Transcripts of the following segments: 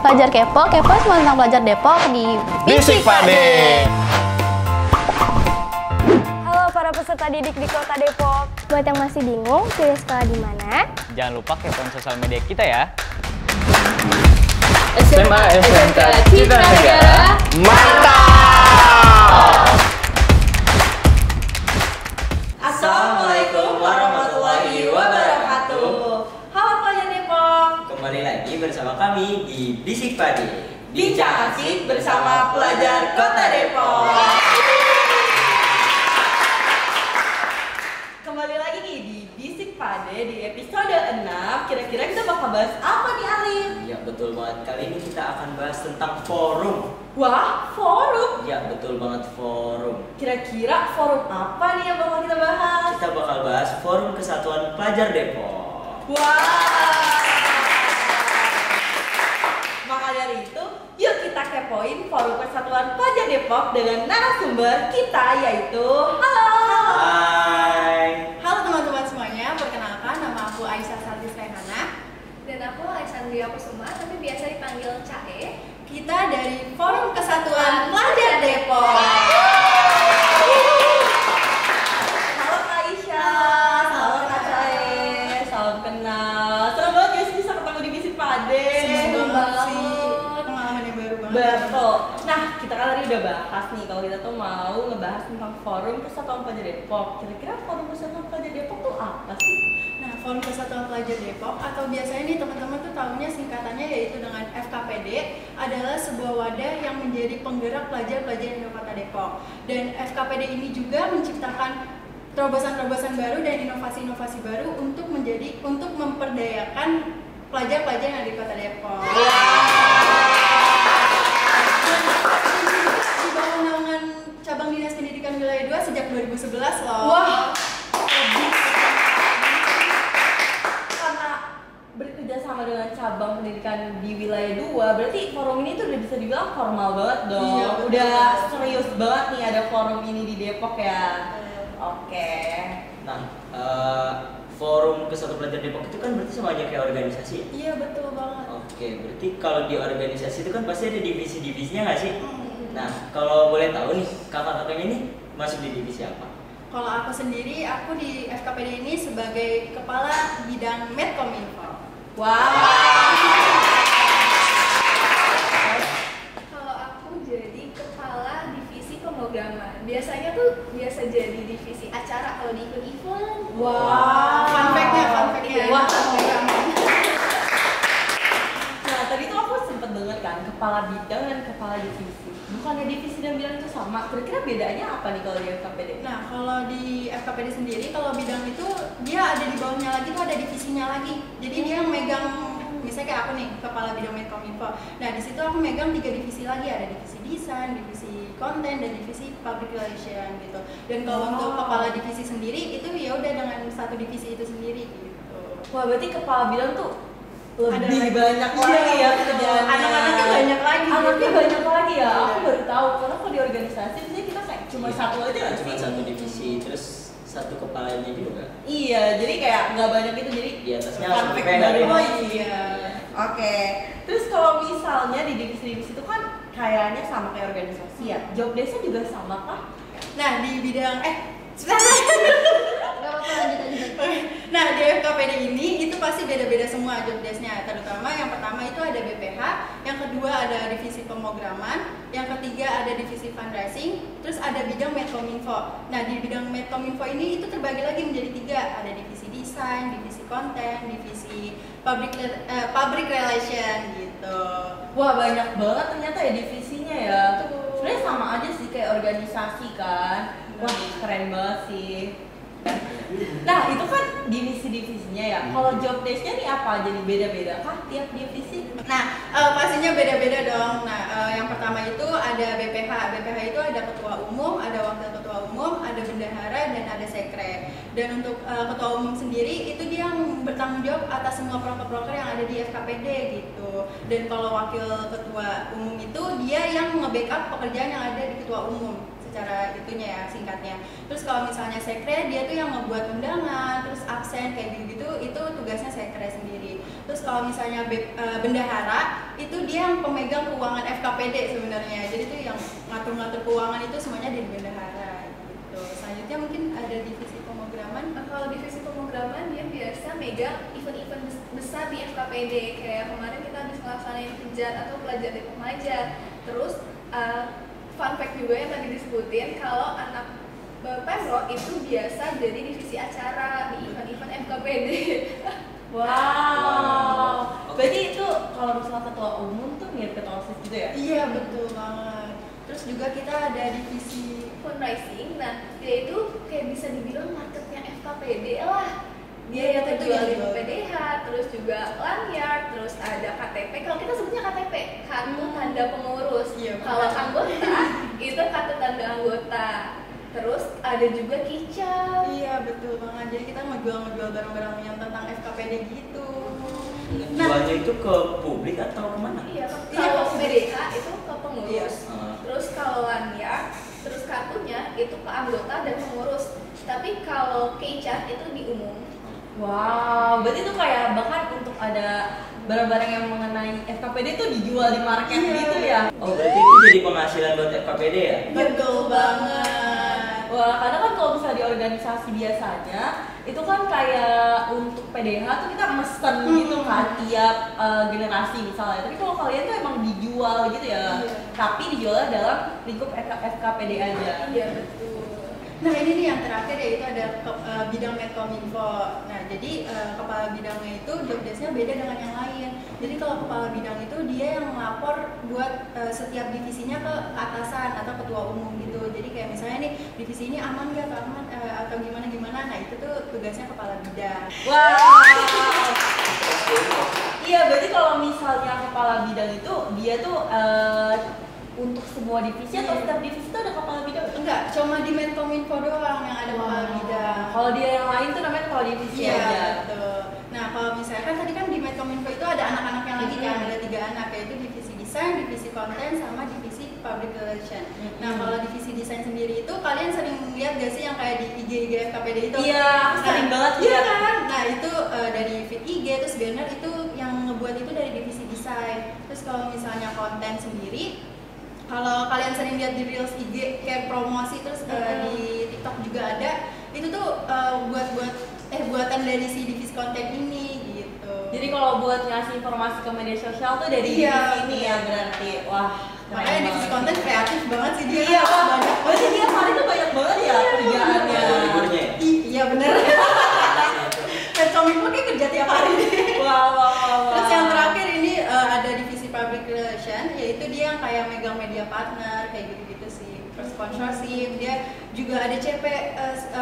Pelajar kepo semua tentang pelajar Depok di Bisik Pade. Halo para peserta didik di Kota Depok. Buat yang masih bingung pilih sekolah di mana, Jangan lupa kepoin sosial media kita ya. SMA SMK Citra Negara. Mantap! Assalamualaikum warahmatullahi wabarakatuh. Halo pelajar Depok. Kembali lagi bersama kami di Bisik Pade. Bincang asik bersama pelajar Kota Depok. Kembali lagi nih di Bisik Pade di episode 6. Kira-kira kita bakal bahas apa nih Alin? Ya betul banget, kali ini kita akan bahas tentang forum. Wah, forum. Ya betul banget, forum. Kira-kira forum apa nih yang bakal kita bahas? Kita bakal bahas Forum Kesatuan Pelajar Depok. Wah. Maka dari itu, yuk kita kepoin Forum Persatuan Pelajar Depok dengan narasumber kita yaitu halo. Hai. Halo teman-teman semuanya, perkenalkan nama aku Aisyah Sartis Rehana. dan aku Alexandria Kusuma, tapi biasa dipanggil Cae. Kita dari Forum Kesatuan Pelajar Depok. Halo Kak Aisyah, halo Kak Cae, salam kenal. Senang banget guys bisa ketemu di Bisik Pade. Seneng banget sih, pengalaman yang baru banget. Betul. Nah, kita kan tadi udah bahas nih kalau kita tuh mau ngebahas tentang Forum Persatuan Pelajar Depok. Kira-kira Forum Persatuan Pelajar Depok tuh apa sih? Nah, Forum Kesatuan Pelajar Depok atau biasanya nih teman-teman tuh tahunya singkatannya yaitu dengan FKPD adalah sebuah wadah yang menjadi penggerak pelajar-pelajar di Kota Depok. Dan FKPD ini juga menciptakan terobosan-terobosan baru dan inovasi-inovasi baru untuk memperdayakan pelajar-pelajar yang ada di Kota Depok. Di bawah naungan cabang Dinas Pendidikan Wilayah 2 sejak 2011 loh. Wah. Karena bekerja sama dengan cabang pendidikan di wilayah 2, berarti forum ini tuh udah bisa dibilang formal banget dong. Iya, betul. Udah serius banget nih ada forum ini di Depok ya. Oke. Nah, Forum Kesatuan Pelajar Depok itu kan berarti sama aja kayak organisasi ya? Iya, betul banget. Oke, berarti kalau di organisasi itu kan pasti ada divisi-divisinya nggak sih? Nah, kalau boleh tahu nih, kakak-kakaknya ini masuk di divisi apa? Kalau aku sendiri, aku di FKPD ini sebagai kepala bidang Medkominfo. Wow. Kalau aku jadi kepala divisi pemrograman. Biasanya tuh biasa jadi divisi acara kalau di event. Wow. Fun fact-nya. Wah. Pemrograman. Nah, tadi tuh aku sempet denger kan kepala bidang dan kepala divisi. Bukannya divisi dan bidang itu sama? Kira-kira bedanya apa nih kalau di FKPD? Nah, kalau di FKPD sendiri, kalau bidang itu dia ada di bawahnya lagi tuh ada divisinya lagi. Jadi dia yang megang, misalnya kayak aku nih, kepala bidang Medkominfo. Nah, di situ aku megang 3 divisi lagi, ada divisi desain, divisi konten, dan divisi public relation gitu. Dan kalau untuk kepala divisi sendiri itu ya udah dengan satu divisi itu sendiri gitu. Wah, berarti kepala bidang tuh Ada lebih lagi. banyak Iya, lagi ya betul. kerjaannya. Anak-anaknya banyak lagi. Anaknya gitu. banyak lagi ya. Iya. Aku baru tahu karena kalau di organisasi biasanya kita kayak cuma Iya, satu aja nggak cuma sih? satu divisi, terus satu kepalanya juga. Iya, jadi kayak nggak banyak itu jadi Di atasnya fun langsung fact dipegang baru. ya. Oh iya. Oke. Terus kalau misalnya di divisi-divisi itu kan kayaknya sama kayak organisasi ya. Job desk-nya juga sama kah? Nah, di bidang Gak apa-apa, lanjut. Nah, di FKPD ini itu pasti beda-beda semua job desk-nya. Terutama yang pertama itu ada BPH, yang kedua ada divisi pemrograman, yang ketiga ada divisi fundraising, terus ada bidang Medkominfo. Nah, di bidang Medkominfo ini itu terbagi lagi menjadi 3, ada divisi desain, divisi konten, divisi public relation gitu. Wah, banyak banget ternyata ya divisinya ya. Betul. Sebenarnya sama aja sih kayak organisasi kan. Wah, keren banget sih. Nah, itu kan divisi-divisinya ya. Kalau job desk-nya nih apa? Jadi beda-beda kah tiap divisi? Nah, pastinya beda-beda dong. Nah, yang pertama itu ada BPH. BPH itu ada ketua umum, ada wakil ketua umum, ada bendahara, dan ada sekre. Dan untuk ketua umum sendiri itu dia yang bertanggung jawab atas semua proker-proker yang ada di FKPD gitu. Dan kalau wakil ketua umum itu dia yang nge-backup pekerjaan yang ada di ketua umum secara itunya ya, singkatnya. Terus kalau misalnya sekre, dia tuh yang ngebuat undangan, terus absen kayak gitu-gitu, itu tugasnya sekre sendiri. Terus kalau misalnya bendahara, itu dia yang pemegang keuangan FKPD sebenarnya. Jadi tuh yang ngatur-ngatur keuangan itu semuanya di bendahara gitu. Selanjutnya mungkin ada divisi pemrograman. Kalau divisi pemrograman dia biasa megang event-event besar di FKPD, kayak kemarin kita habis ngelaksanain Kejar atau Pelajar Depok Majar. Terus fun fact juga yang tadi disebutin, kalau anak Pemro itu biasa jadi divisi acara di event-event FKPD. Wow. Berarti itu kalau misalnya ketua umum tuh mirip ketua OSIS gitu ya? Iya, betul banget. Terus juga kita ada divisi Fundraising, nah dia itu kayak bisa dibilang marketnya FKPD lah. Dia Iya, yang betul, jualin betul. PDH, terus juga lanyard, terus ada KTP. Kalau kita sebutnya KTP, kartu tanda pengurus. Iya, Kalau betul. anggota itu kartu tanda anggota. Terus ada juga kicap. Iya, betul banget. Jadi kita ngejual barang-barang yang tentang FKPD gitu. Jualnya itu ke publik atau kemana? Iya, Iya, kalau ke PDH itu ke pengurus. Iya. Terus kalau lanyard, terus kartunya itu ke anggota dan pengurus. Tapi kalau kicap itu di umum. Wow, berarti itu kayak bahkan untuk ada barang-barang yang mengenai FKPD itu dijual di market Iya. gitu ya? Oh, berarti itu jadi penghasilan buat FKPD ya? Betul banget. Wah, karena kan kalau misalnya di organisasi biasanya itu kan kayak untuk PDH tuh kita mesen gitu kan tiap generasi misalnya. Tapi kalau kalian tuh emang dijual gitu ya. Iya. Tapi dijualnya dalam lingkup FKPD aja. Iya, betul. Nah, ini nih yang terakhir yaitu ada bidang Medcominfo. Nah, jadi kepala bidangnya itu job desk-nya beda dengan yang lain. Jadi kalau kepala bidang itu dia yang melapor buat setiap divisinya ke atasan atau ketua umum gitu. Jadi kayak misalnya nih divisi ini aman nggak, aman atau gimana. Nah, itu tuh tugasnya kepala bidang. Wow. Iya, berarti kalau misalnya kepala bidang itu dia tuh untuk semua divisi atau setiap divisi itu ada kepala bidang? Enggak, cuma di Medcominfo doang yang ada kepala bidang. Kalau dia yang lain tuh namanya kepala divisi Iya, aja. betul. Nah, kalau misalkan tadi kan di Medcominfo itu ada anak-anaknya lagi kan, ada 3 anak, yaitu divisi desain, divisi konten, sama divisi public relation. Nah, kalau divisi desain sendiri itu kalian sering lihat gak sih yang kayak di IG FKPD itu? Iya, aku sering banget Iya lihat. kan? Nah, itu dari feed IG, terus banner itu yang ngebuat itu dari divisi desain. Terus kalau misalnya konten sendiri, kalau kalian sering lihat di Reels IG kayak promosi, terus di TikTok juga ada, itu tuh buatan dari si divisi konten ini gitu. Jadi kalau buat ngasih informasi ke media sosial tuh dari Iya, divisi ini ya berarti. Wah, keren makanya divisi banget. konten kreatif banget sih dia. Iya, kan banyak berarti dia hari itu banyak banget ya kerjaannya. Liburnya ya? Iya bener. Medcominfo kayak kerja tiap hari deh. Wow. Terus yang terakhir ini ada divisi public relation, yaitu dia yang kayak megang media partner kayak gitu-gitu sih, sponsorship. Dia juga ada CP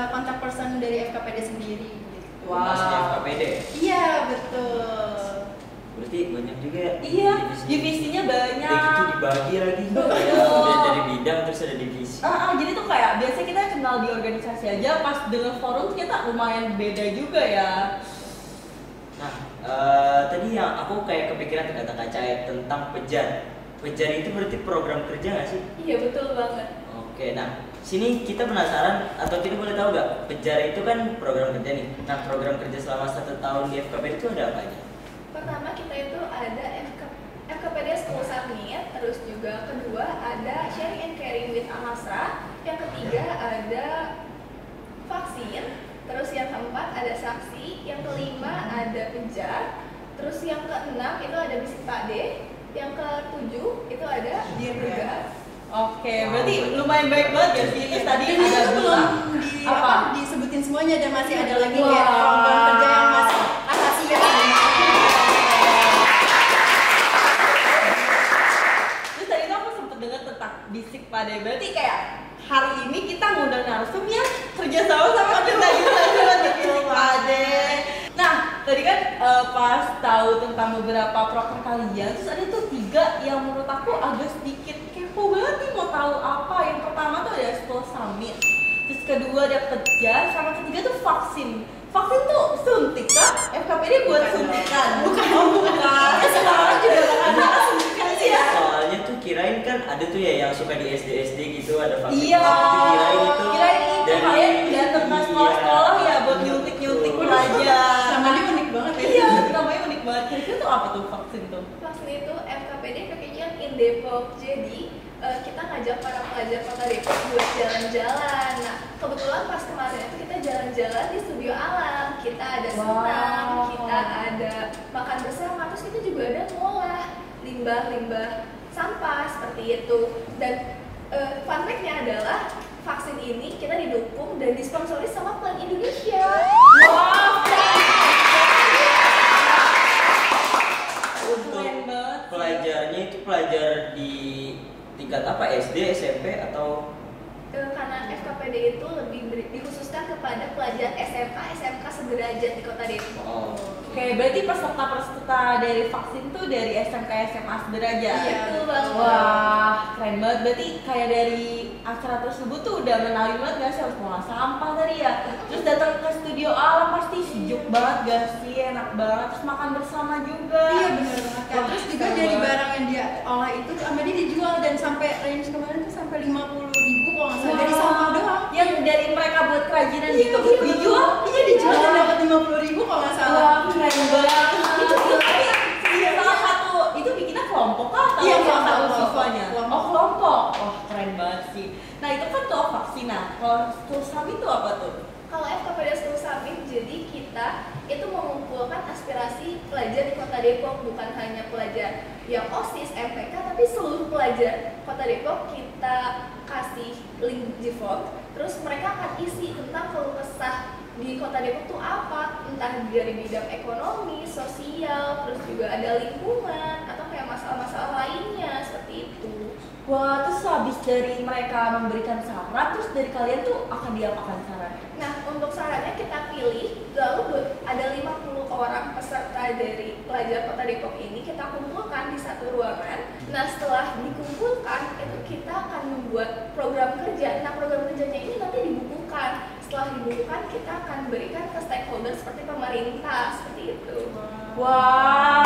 contact person dari FKPD sendiri gitu. Masnya FKPD ya? Iya, betul. Berarti banyak juga ya? Iya, divisinya banyak. Kayak gitu dibagi lagi. Betul. Dari bidang terus ada divisi. Jadi tuh kayak biasanya kita kenal di organisasi aja, pas dengan forum kita lumayan beda juga ya. Nah, tadi yang aku kayak kepikiran kata Kak Cahaya tentang Pejar. Pejar itu berarti program kerja nggak sih? Iya, betul banget. Oke, nah sini kita penasaran atau kita boleh tahu nggak Pejar itu kan program kerja nih. Nah, program kerja selama 1 tahun di FKPD itu ada apa aja? Pertama kita itu ada FKPD School Summit, terus juga kedua ada Sharing and Caring with Amasra, yang ketiga ada vaksin, terus yang keempat ada saksi, yang kelima ada Pejar, terus yang keenam itu ada Bisik Pakde, yang ketujuh itu ada Dirga. Oke, berarti lumayan baik banget ya sih. Tadi Ini ada tuh bilang belum disebutin semuanya, dan masih ada lagi kayak program kerja yang masih rahasia. Terus tadi tuh aku sempet dengar tentang Bisik Pakde. Berarti kayak hari ini kita ngundang narsum yang kerja sama kita gitu aja di Bisik Pakde. Nah, tadi kan pas tahu tentang beberapa proker kalian, terus ada tuh 3 yang menurut aku agak sedikit kepo banget nih mau tahu apa. Yang pertama tuh ada School Summit, terus kedua ada Pejar, sama ketiga tuh vaksin. Vaksin tuh suntik kan? FKPD buat suntikan? Bukan. Ya sekarang juga ada suntikan sih ya. Soalnya tuh kirain kan kan ada tuh ya yang suka di SD gitu ada vaksin. Iya. Kirain itu. Kirain itu kalian datang ke sekolah-sekolah ya buat nyuntik pelajar. Namanya unik banget ya. Iya, namanya unik banget. Kira-kira tuh apa tuh vaksin tuh? Vaksin itu FKPD Packaging in Depok. Jadi kita ngajak para pelajar Kota Depok buat jalan-jalan. Nah, kebetulan pas kemarin itu kita jalan-jalan di Studio Alam. Kita ada senam, kita ada makan bersama, terus kita juga ada ngolah limbah-limbah sampah seperti itu. Dan fun fact-nya adalah vaksin ini kita didukung dan disponsori sama Plan Indonesia. Wow. Untuk pelajarnya itu pelajar di tingkat apa, SD, SMP atau? Karena FKPD itu lebih dikhususkan kepada pelajar SMA, SMK sederajat di Kota Depok. Oh. Oke, berarti peserta dari vaksin tuh dari SMK SMA sederajat. Iya, betul banget. Wah, keren banget. Berarti kayak dari acara tersebut tuh udah mengenalin banget gak sih harus ngolah sampah tadi ya. Terus datang ke Studio Alam pasti sejuk banget gak sih, enak banget. Terus makan bersama juga. Iya benar banget Kak. Terus juga dari barang yang dia olah itu sama dia dijual dan sampai range kemarin tuh sampai 50.000 kalau nggak salah dari sampah doang. Yang dari mereka buat kerajinan gitu dijual. Iya dijual dan dapat 50.000 kalau nggak salah. Wah, keren banget. Iya, salah satu itu bikinnya kelompok kah atau Iya, salah satu kelompok. siswanya? Kelompok. Oh, kelompok. Wah, keren banget sih. Nah, itu kan tuh vaksin. Nah, kalau school summit itu apa tuh? Kalau FKPD School Summit, jadi kita itu mengumpulkan aspirasi pelajar di Kota Depok, bukan hanya pelajar yang OSIS, MPK, tapi seluruh pelajar Kota Depok. Kita kasih link di form, terus mereka akan isi tentang keluh kesah di Kota Depok tuh apa, entah dari bidang ekonomi, sosial, terus juga ada lingkungan atau kayak masalah-masalah lainnya seperti itu. Wah, terus habis dari mereka memberikan saran, terus dari kalian tuh akan diapakan sarannya? Nah, untuk sarannya kita pilih, lalu ada 50 orang peserta dari pelajar Kota Depok ini kita kumpulkan di satu ruangan. Nah, setelah dikumpulkan, itu kita akan membuat program kerja. Nah, program kerjanya ini nanti dibukukan. Setelah dibukukan, kita akan berikan ke stakeholder seperti pemerintah, seperti itu. Wah.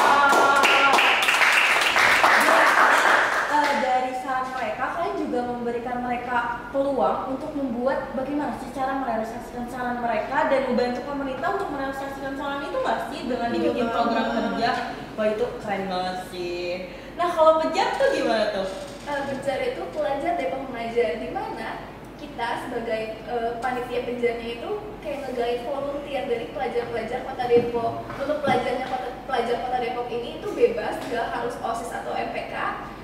Dari saran mereka, kalian juga memberikan mereka peluang untuk membuat bagaimana sih cara merealisasikan saran mereka dan membantu pemerintah untuk merealisasikan saran itu nggak sih dengan dibikin program kerja. Wah, itu keren banget sih. Nah, kalau pejar tuh gimana tuh? Penjar itu pelajar Depok mengajar, di mana kita sebagai panitia penjarnya itu kayak nge-guide volunteer dari pelajar-pelajar Kota Depok. Untuk pelajar Kota Depok ini itu bebas, nggak harus OSIS atau MPK.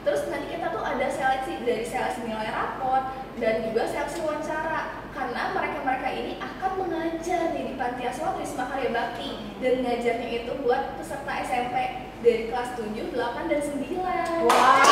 Terus nanti kita tuh ada seleksi, dari seleksi nilai raport dan juga seleksi wawancara, karena mereka ini akan mengajar nih di Panti Asuhan Trisma Karya Bakti, dan ngajarnya itu buat peserta SMP dari kelas 7, 8, dan 9. Wah.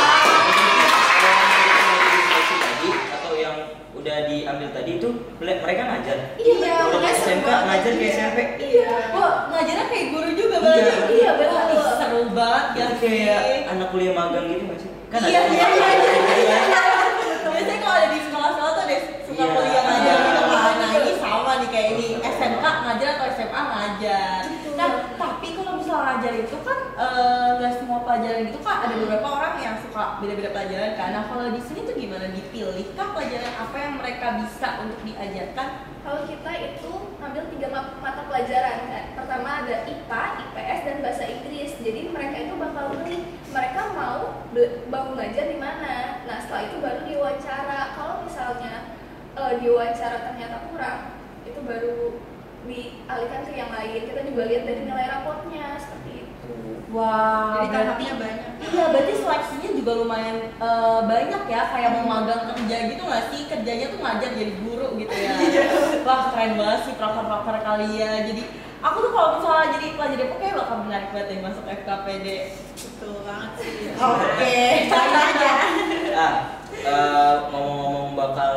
Tadi atau yang udah diambil tadi itu mereka ngajar. Iya, Udah makanya ke SMK seru ngajar ke banget. SMP. Iya. Wah, ngajarnya kayak guru juga Iya. berarti. Iya, betul. Wah, seru banget ya Itu kayak anak kuliah magang gitu nggak sih? Kan Iya, ada iya, magang iya, gitu iya, kan? Biasanya kalau ada di sekolah-sekolah tuh ada suka Iya, kuliah ngajar ada. gitu kan. Nah, ini sama nih kayak ini SMK ngajar atau SMA ngajar. Nah, tapi kalau misalnya ngajar itu kan nggak semua pelajaran gitu kan, ada beberapa orang yang suka beda-beda pelajaran kan. Nah, kalau di sini tuh gimana, dipilih kah pelajaran apa yang mereka bisa untuk diajarkan? Kalau kita itu ambil 3 mata pelajaran kan. Pertama ada IPA, IPS, dan bahasa Inggris. Jadi mereka itu bakal milih mereka mau ngajar di mana. Nah, setelah itu baru diwawancara. Kalau misalnya diwawancara ternyata kurang, itu baru dialihkan ke yang lain. Kita juga lihat dari nilai raportnya seperti itu. Wah, Jadi berarti tahapnya banyak. iya, berarti seleksinya juga lumayan banyak ya, kayak mau magang kerja gitu nggak sih? Kerjanya tuh ngajar jadi guru gitu ya. Wah, keren banget sih proker-proker kalian. Jadi aku tuh kalau misalnya jadi pelajar Depok kayak bakal menarik banget ya masuk FKPD. Betul banget sih. Oke, coba aja. Ngomong-ngomong bakal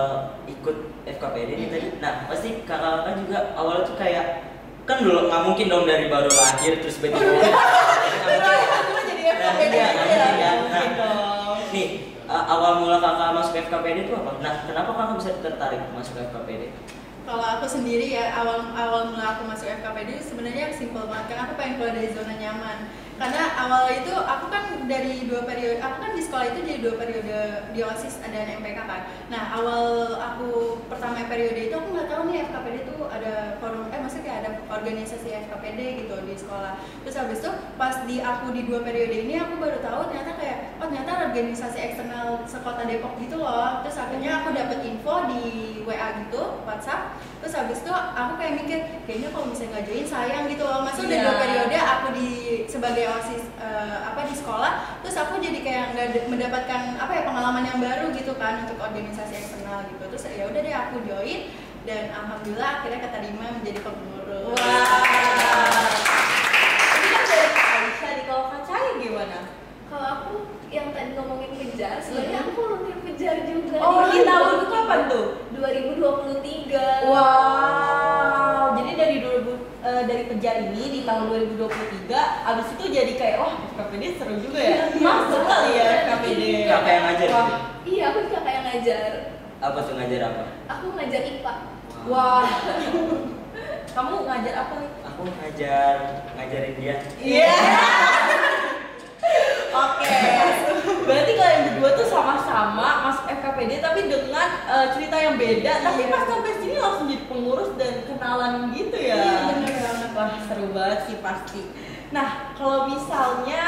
ikut FKPD nih tadi. Nah, pasti kakak-kakak juga awalnya tuh kayak kan dulu nggak mungkin dong dari baru lahir terus tiba-tiba Aku jadi FKPD Iya, aja iya, ya. iya. Mungkin dong. nih awal mula kakak masuk FKPD itu apa? Nah, kenapa kakak bisa tertarik masuk FKPD? Kalau aku sendiri ya, awal mula aku masuk FKPD sebenarnya simpel banget kan, aku pengen keluar dari zona nyaman. Karena awal itu aku kan dari 2 periode, aku kan di sekolah itu jadi 2 periode di OSIS dan MPK kan. Nah awal aku pertama periode itu aku nggak tahu nih FKPD itu ada forum, maksudnya kayak ada organisasi FKPD gitu di sekolah. Terus habis itu pas aku di 2 periode ini aku baru tahu ternyata kayak oh ternyata organisasi eksternal sekota Depok gitu loh. Terus akhirnya aku dapet info di WA gitu, WhatsApp. Terus habis itu aku kayak mikir kayaknya kalau misalnya nggak join sayang gitu loh. Masa udah 2 periode aku sebagai OSIS di sekolah, terus aku jadi kayak nggak mendapatkan pengalaman yang baru gitu kan untuk organisasi eksternal gitu. Terus ya udah deh aku join dan alhamdulillah akhirnya keterima menjadi pengurus. Wah. Ini kan dari Kak Aisyah nih, kalau Kak Cahaya gimana? Kalau aku yang tadi ngomongin kejar, sebenarnya aku volunteer kejar juga. Oh, di tahun kapan tuh? 2023. Wow. Jadi dari kejar ini di tahun 2023, abis itu jadi kayak wah FKPD seru juga ya. Masuk kali ya FKPD. Kakak yang ngajar. Wah. Iya, aku kakak yang ngajar. Apa tuh ngajar apa? Aku ngajar IPA. Wah. Kamu ngajar apa nih? Aku ngajarin dia. Iya. Oke. Berarti kalian berdua tuh sama-sama masuk FKPD tapi dengan cerita yang beda. Tapi pas sampai sini langsung jadi pengurus dan kenalan gitu ya. Iya bener banget. Wah seru banget sih pasti. Nah kalau misalnya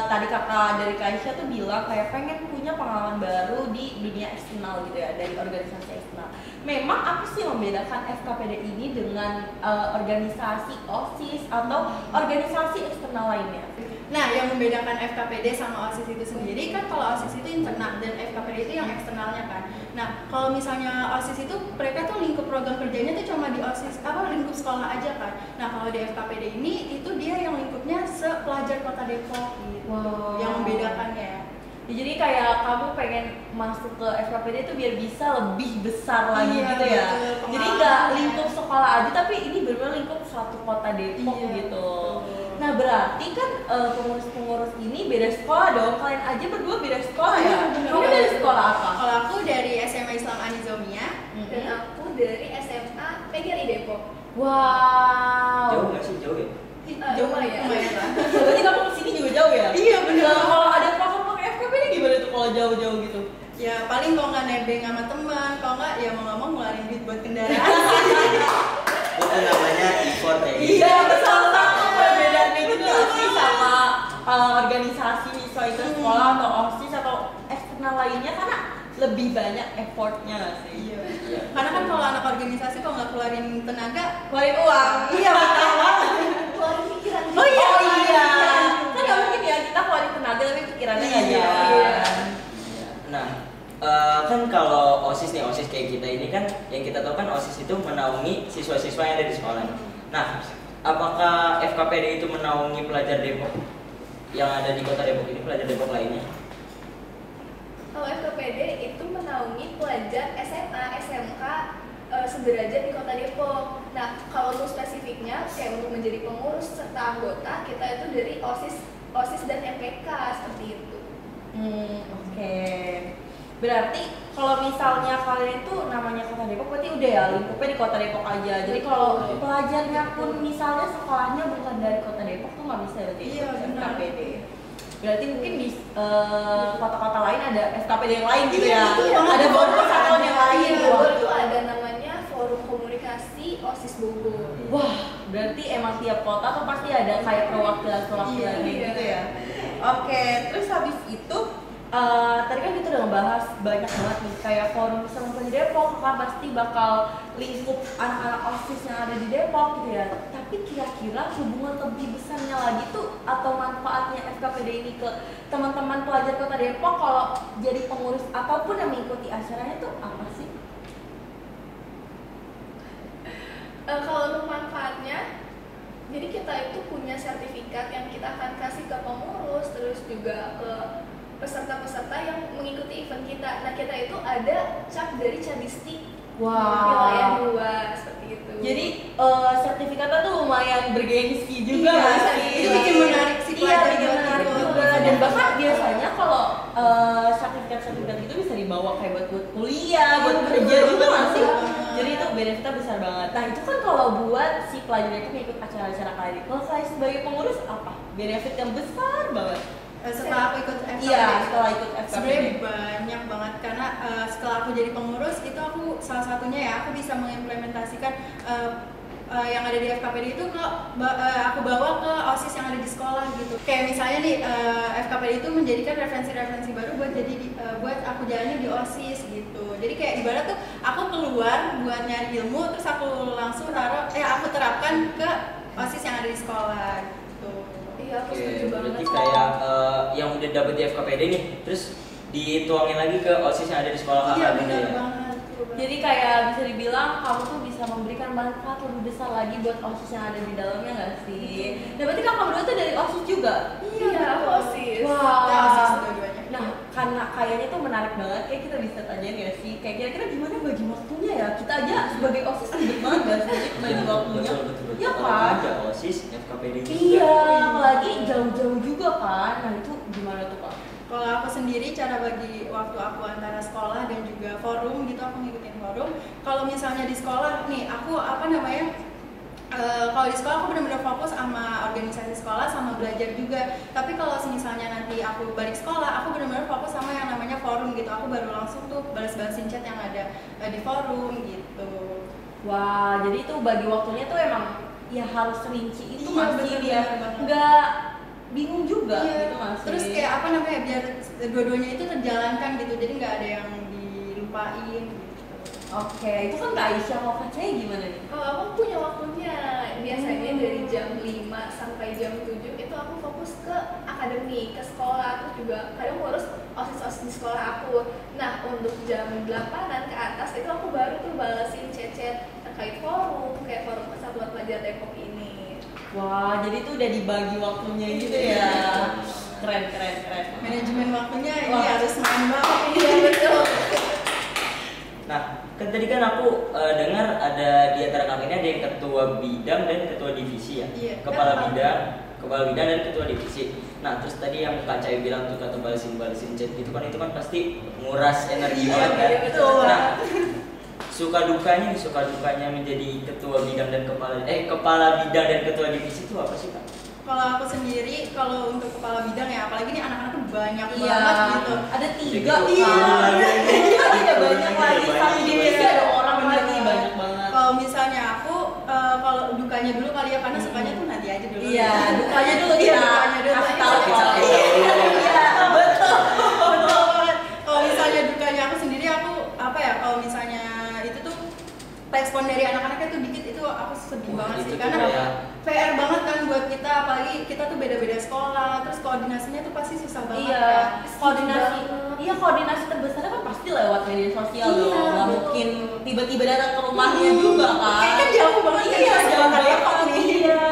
tadi kakak dari Kak Aisyah tuh bilang kayak pengen punya pengalaman baru di dunia eksternal gitu ya, dari organisasi eksternal. Memang apa sih yang membedakan FKPD ini dengan organisasi OSIS atau organisasi eksternal lainnya? Nah, yang membedakan FKPD sama OSIS itu sendiri kan kalau OSIS itu internal dan FKPD itu yang eksternalnya kan. Nah, kalau misalnya OSIS itu mereka tuh lingkup program kerjanya tuh cuma di OSIS lingkup sekolah aja kan. Nah, kalau di FKPD ini itu dia yang lingkupnya se-pelajar Kota Depok gitu. Wow. Yang membedakannya. Ya, jadi kayak kamu pengen masuk ke FKPD itu biar bisa lebih besar lagi Iya, gitu ya. betul. Jadi nggak lingkup sekolah aja tapi ini benar-benar lingkup suatu kota Depok Iya, gitu. betul. Nah berarti kan pengurus-pengurus ini beda sekolah dong. Kalian aja berdua beda sekolah ya? bener. Kamu dari sekolah apa? Kalau aku dari SMA Islam Anizomia. Dan aku dari SMA PGRI Depok. Wow. Jauh nggak sih? Jauh ya? Lumayan. Lumayan. Berarti kamu kesini juga jauh ya? Iya bener. Nah, kalau ada program pakai FKPD gimana tuh kalau jauh-jauh gitu? Ya paling kalau nggak nebeng sama teman, kalau nggak ya mau nggak mau ngeluarin duit buat kendaraan. Itu namanya effort ya. Iya, betul-betul perbedaannya gitu sih sama organisasi misalnya itu sekolah atau OSIS atau eksternal lainnya karena lebih banyak effortnya nggak sih? Iya. Karena kan kalau anak organisasi kalau nggak keluarin tenaga, Keluarin uang. iya betul banget. Keluarin pikiran. Oh iya, iya. Kan nggak mungkin ya kita keluarin tenaga tapi pikirannya nggak Iya. jalan. Nah, kan kalau OSIS nih, OSIS kayak kita ini kan yang kita tahu kan OSIS itu menaungi siswa-siswa yang ada di sekolah. Nah, apakah FKPD itu menaungi pelajar Depok yang ada di kota Depok ini, pelajar Depok lainnya? Kalau FKPD itu menaungi pelajar SMA, SMK sederajat di Kota Depok. Nah, kalau untuk spesifiknya kayak untuk menjadi pengurus serta anggota, kita itu dari OSIS dan MPK seperti itu. Oke. Berarti kalau misalnya kalian itu namanya Kota Depok berarti udah ya lingkupnya di Kota Depok aja. Jadi kalau pelajarnya pun misalnya sekolahnya bukan dari Kota Depok tuh nggak bisa berarti Iya, benar. FKPD. Berarti mungkin di kota-kota lain ada SKPD yang lain gitu ya. Iya, Ada Bogor satuan yang lain. Di Wah. Bogor itu ada namanya Forum Komunikasi OSIS Bogor. Wah, berarti emang tiap kota tuh pasti ada kayak perwakilan-perwakilan Iya. gitu ya. Oke, terus habis itu tadi kan kita udah ngebahas banyak banget nih kayak forum di Depok kan pasti bakal lingkup anak-anak OSIS yang ada di Depok gitu ya. Tapi kira-kira hubungan lebih besarnya lagi tuh atau manfaatnya FKPD ini ke teman-teman pelajar Kota Depok kalau jadi pengurus ataupun yang mengikuti acaranya tuh apa sih? Kalau untuk manfaatnya, jadi kita itu punya sertifikat yang kita akan kasih ke pengurus, terus juga ke peserta-peserta yang mengikuti event kita. Nah, kita itu ada cap dari Cadistik wilayah 2 seperti itu. Jadi sertifikatnya tuh lumayan bergengsi juga Iya, nggak sih? itu bikin menarik sih Iya, pelajar bikin buat menarik ikut. juga. Dan bahkan biasanya kalau sertifikat itu bisa dibawa kayak buat kuliah, buat kerja juga nggak sih? Jadi itu benefitnya besar banget. Nah itu kan kalau buat si pelajar itu ngikut acara-acara kalian. Kalau kalian sebagai pengurus apa? Benefit yang besar banget. Setelah aku ikut FKPD, Iya, setelah ikut FKPD. sebenarnya banyak banget karena setelah aku jadi pengurus itu aku salah satunya ya aku bisa mengimplementasikan yang ada di FKPD itu aku bawa ke OSIS yang ada di sekolah gitu. Kayak misalnya nih FKPD itu menjadikan referensi-referensi baru buat aku jalanin di OSIS gitu. Jadi kayak ibarat tuh aku keluar buat nyari ilmu terus aku langsung aku terapkan ke OSIS yang ada di sekolah gitu. Iya, aku setuju banget. Berarti kayak yang udah dapet di FKPD nih, terus dituangin lagi ke OSIS yang ada di sekolah kakak Iya gitu benar ya? banget. Jadi kayak bisa dibilang kamu tuh bisa memberikan manfaat lebih besar lagi buat OSIS yang ada di dalamnya nggak sih? Nah berarti kan kamu berdua tuh dari OSIS juga? Iya, aku OSIS. Wah. Kita OSIS dua-duanya. Nah karena kayaknya tuh menarik banget, kayak kita bisa tanyain ya sih, kayak kira-kira gimana bagi waktunya ya? Kita aja sebagai OSIS ribet banget gak sih bagi waktunya? Betul. Iya Apalagi kan? ada OSIS, FKPD juga. Iya, apalagi jauh-jauh juga kan. Nah itu gimana tuh Pak? Kalau aku sendiri cara bagi waktu aku antara sekolah dan juga forum gitu aku ngikutin forum. Kalau misalnya di sekolah nih aku kalau di sekolah aku benar-benar fokus sama organisasi sekolah sama belajar juga. Tapi kalau misalnya nanti aku balik sekolah aku benar-benar fokus sama yang namanya forum gitu. Aku baru langsung tuh balas-balasin chat yang ada di forum gitu. Wah, jadi itu bagi waktunya tuh emang ya harus rinci itu Iya, masih bener biar banget. nggak bingung juga Iya. gitu masih. Terus kayak apa namanya biar dua-duanya itu terjalankan gitu. Jadi nggak ada yang dilupain gitu. Oke, itu kan Kak Aisyah, kalau Kak Cai gimana nih? Kalau aku punya waktunya, biasanya dari jam 5 sampai jam 7 itu aku fokus ke akademik, ke sekolah, terus juga kadang ngurus OSIS-OSIS di sekolah aku. Nah, untuk jam 8-an ke atas itu aku baru tuh balesin chat-chat terkait forum, kayak forum Persatuan Pelajar Depok ini. Wah, jadi itu udah dibagi waktunya gitu ya. Keren. Manajemen waktunya ini Wah. harus main banget. Iya, betul. Nah, kan tadi kan aku dengar ada di antara kalian ini ada yang ketua bidang dan ketua divisi ya. Iya. Kepala bidang dan ketua divisi. Nah, terus tadi yang Kak Cai bilang tuh kata balesin chat gitu kan itu kan pasti nguras energi Iya, banget kan. iya, betul. Nah, suka dukanya menjadi ketua bidang dan kepala bidang dan ketua divisi itu apa sih Kak? Kalau aku sendiri, kalau untuk kepala bidang ya, apalagi nih anak-anak tuh banyak Iya, banget gitu. ada 3 Gitu. kan. Iya. Ada banyak lagi, satu Iya. divisi ada orang Bener lagi, banget. banyak banget. Kalau misalnya aku, kalau dukanya dulu kali ya, karena sukanya tuh nanti aja dulu. Iya, dukanya dulu Iya, kita dukanya dulu. kasih tahu Sakit-sakit kalau- dulu. Iya, betul. Betul banget. Kalau misalnya dukanya aku sendiri, aku apa ya? Kalau misalnya itu tuh respon dari anak-anaknya tuh dikit, itu aku sedih Wah, banget itu sih. tuh Karena kayak PR banget kan buat kita, apalagi kita tuh beda-beda sekolah, terus koordinasinya tuh pasti susah banget. Iya, kan. koordinasi. Iya, koordinasi terbesarnya kan pasti lewat media sosial Iya, dong. Nggak betul. mungkin tiba-tiba datang ke rumahnya juga kan. Kayak kan jauh banget kan, Iya, sama jauh Depok banget nih. Iya.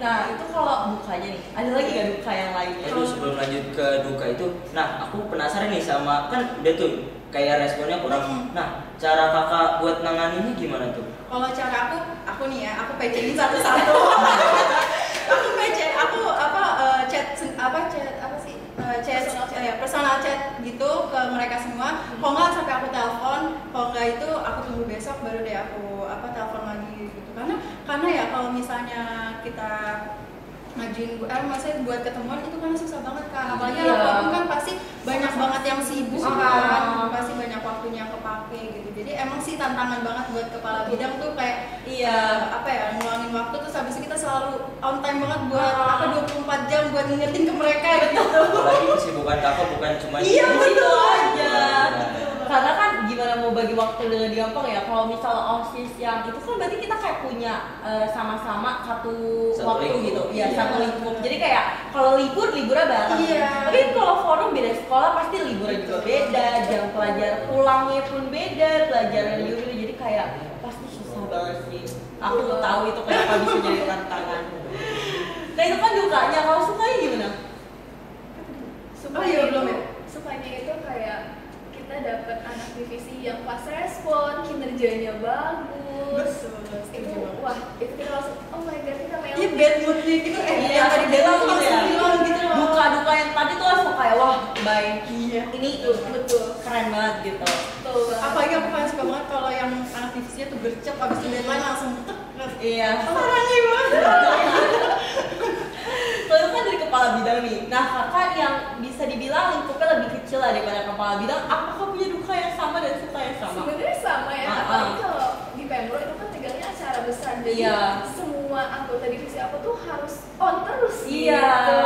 Nah, itu kalau dukanya nih. Ada lagi nggak duka yang lainnya? Aduh, sebelum lanjut ke duka itu, nah aku penasaran nih sama kan udah tuh kayak responnya kurang. Nah, cara kakak buat nanganinnya gimana tuh? Kalau cara aku nih ya, aku PC-in satu-satu. Aku PC, chat personal chat gitu ke mereka semua. Kalau nggak sampai aku telepon, kalau nggak itu aku tunggu besok baru deh aku telepon lagi gitu. Karena ya kalau misalnya kita ngajuin maksudnya buat ketemuan itu kan susah banget kan, apalagi Iya. anak forum kan pasti banyak banget yang sibuk Ah. kan, pasti banyak waktunya kepake gitu. Jadi emang sih tantangan banget buat kepala bidang tuh kayak Iya. ngulangin waktu, terus habis itu kita selalu on time banget buat Ah. 24 jam buat ngingetin ke mereka gitu. Apalagi kesibukan kakak bukan cuma Iya, Di situ aja. Nah, Karena kan gimana mau bagi waktu dengan gampang ya. Kalau misal OSIS yang itu kan berarti kita kayak punya sama-sama satu waktu lingkup. gitu. Iya, Iya. satu lingkup. Jadi kayak kalau liburnya bareng. Iya. Tapi kalau forum beda sekolah pasti liburnya juga beda, jam pelajar pulangnya pun beda, pelajaran juga. Jadi kayak pasti susah banget sih. Aku tuh tahu itu kenapa bisa jadi tantangan. Nah itu kan dukanya. Kalau sukanya gimana? Oh iya, belum ya? Sukanya itu kayak kita dapat anak divisi yang fast respon, kinerjanya bagus. Betul, setuju Itu banget. wah, itu kita langsung oh my god, kita main. Iya, bad moodnya gitu, Iya, yang tadi langsung bilang hilang langsung gitu ya. hilang gitu loh. duka-duka yang tadi tuh langsung kayak wah baik. Iya. Ini Betul. keren banget gitu. Betul banget. Apalagi aku paling suka banget kalau yang anak divisinya tuh gercep abis itu deadline langsung tek. Iya. Sarangi banget. Soalnya kan dari kepala bidang nih. Nah kakak yang bisa dibilang lingkupnya lebih kecil lah daripada kepala bidang. Apakah punya duka yang sama dan suka yang sama? Sebenarnya sama ya, apalagi kalau di Pemro itu kan megangnya acara besar, jadi Iya. semua anggota divisi aku tuh harus on terus Iya. gitu.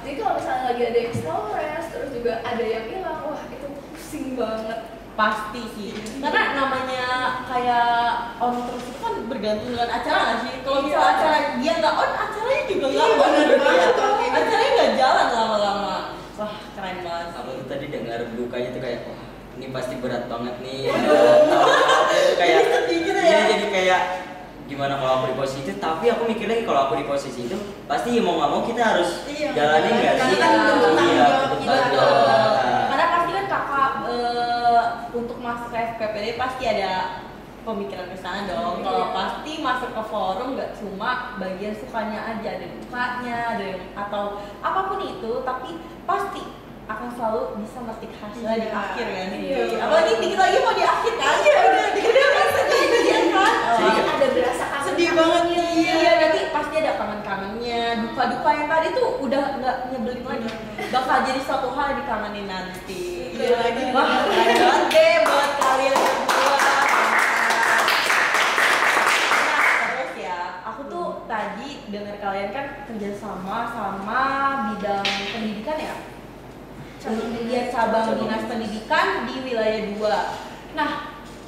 Jadi kalau misalnya lagi ada yang stres, terus juga ada yang hilang, wah itu pusing banget. Pasti sih. Karena namanya kayak on terus itu kan bergantung dengan acara nggak sih? Kalau misalnya Iya. acara dia nggak on, acaranya juga nggak Iya, on. bener banget kalau kayak gitu. Acaranya nggak jalan lama-lama. Wah keren banget. Aku tuh tadi dengar dukanya tuh kayak wah ini pasti berat banget nih. Itu kayak Sedih gitu ya. iya, jadi kayak gimana kalau aku di posisi itu, tapi aku mikir lagi kalau aku di posisi itu pasti mau nggak mau kita harus Iya, jalanin nggak karena sih? kan itu tanggung Iya, jawab untuk kita. tanggung jawab. Karena pasti kan kakak untuk masuk ke FPPD pasti ada pemikiran ke sana dong. Iya. Kalau pasti masuk ke forum nggak cuma bagian sukanya aja, ada dukanya, ada yang atau apapun itu, tapi pasti akan selalu bisa metik hasilnya di Iya. akhir kan. Iya. Apalagi dikit lagi mau di akhir kan? Iya udah kan sedih kan? Jadi Jadi ada berasa kangen. Sedih banget nih. Iya, nanti pasti ada kangen-kangennya, duka-duka yang tadi tuh udah nggak nyebelin lagi, bakal jadi suatu hal yang dikangenin nanti. Iya lagi. Wah, keren banget deh buat kalian berdua. Nah, terus ya, aku tuh tadi dengar kalian kan kerjasama sama bidang pendidikan ya? Cabang dinas pendidikan di wilayah 2. Nah,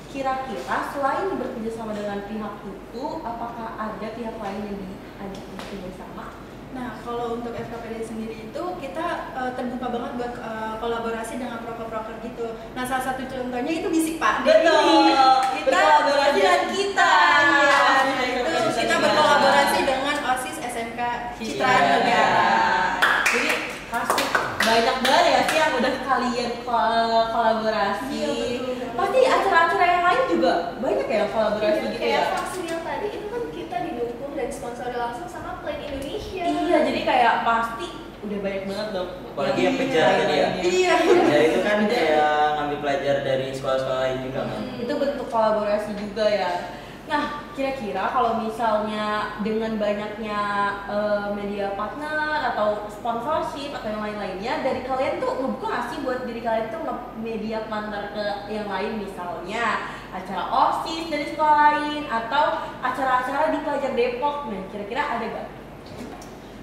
kira-kira selain bekerja sama dengan pihak itu, apakah ada pihak lain yang diajak bekerja sama? Nah, kalau untuk FKPD sendiri itu kita terbuka banget buat kolaborasi dengan proker-proker gitu. Nah, salah satu contohnya itu Bisik Pak. Betul. Kita Berkolaborasi dengan kita. Iya, itu kita berkolaborasi dengan OSIS SMK Citra Negara. Jadi pasti banyak banget ya sih yang udah kalian kolaborasi. Iya, betul. Pasti acara-acara yang lain juga banyak ya kolaborasi gitu kayak ya. vaksin yang tadi itu kan kita didukung dan sponsori langsung sama Plan Indonesia. Iya, jadi kayak pasti udah banyak banget dong. Apalagi yang kejar tadi ya. Iya. Dari itu kan kayak ngambil pelajar dari sekolah-sekolah lain juga kan. Itu bentuk kolaborasi juga ya. Nah, kira-kira kalau misalnya dengan banyaknya media partner atau sponsorship atau yang lain-lainnya, dari kalian tuh ngebuka nggak sih buat diri kalian tuh media partner ke yang lain, misalnya acara OSIS dari sekolah lain atau acara-acara di Pelajar Depok? Nah, kira-kira ada gak?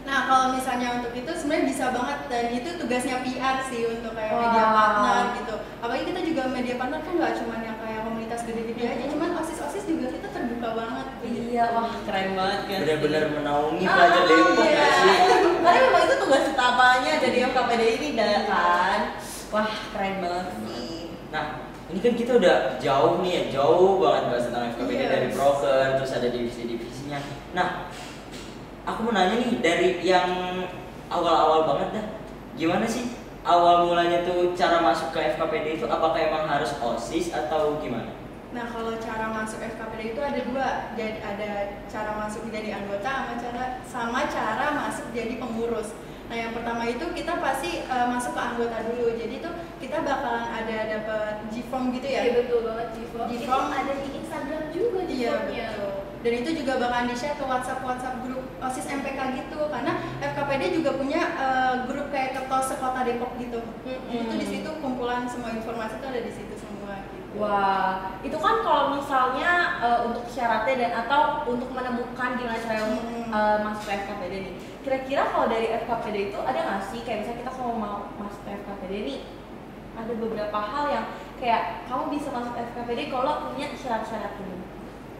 Nah, kalau misalnya untuk itu sebenarnya bisa banget, dan itu tugasnya PR sih untuk kayak media Wow. partner gitu. Apalagi kita juga media partner kan nggak cuma yang kayak komunitas gede-gede aja, cuman OSIS juga kita terbuka banget. Iya, wah keren banget kan. Benar-benar menaungi pelajar Depok iya. nggak sih? Karena memang itu tugas utamanya dari FKPD ini kan. Wah, keren banget sih. Nah, ini kan kita udah jauh nih ya, jauh banget bahas tentang FKPD Iya. dari proker, terus ada divisi-divisinya. Nah, aku mau nanya nih dari yang awal-awal banget dah, gimana sih awal mulanya tuh cara masuk ke FKPD itu? Apakah emang harus OSIS atau gimana? Nah, kalau cara masuk FKPD itu ada dua, jadi ada cara masuk jadi anggota sama cara masuk jadi pengurus. Nah, yang pertama itu kita pasti masuk ke anggota dulu. Jadi tuh kita bakalan ada dapat G-form gitu ya. Iya betul banget G-form. Itu G-form. ada di Instagram juga Iya, G-formnya. betul. Dan itu juga bakalan di-share ke WhatsApp grup OSIS MPK gitu, karena FKPD juga punya grup kayak Ketos Sekota Depok gitu. Itu di situ kumpulan semua informasi itu ada di situ semua gitu. Wah, itu kan kalau misalnya untuk syaratnya dan atau untuk menemukan gimana cara masuk ke FKPD nih. Kira-kira kalau dari FKPD itu ada nggak sih kayak misalnya kita kalau mau masuk ke FKPD nih, ada beberapa hal yang kayak kamu bisa masuk FKPD kalau punya syarat-syarat ini.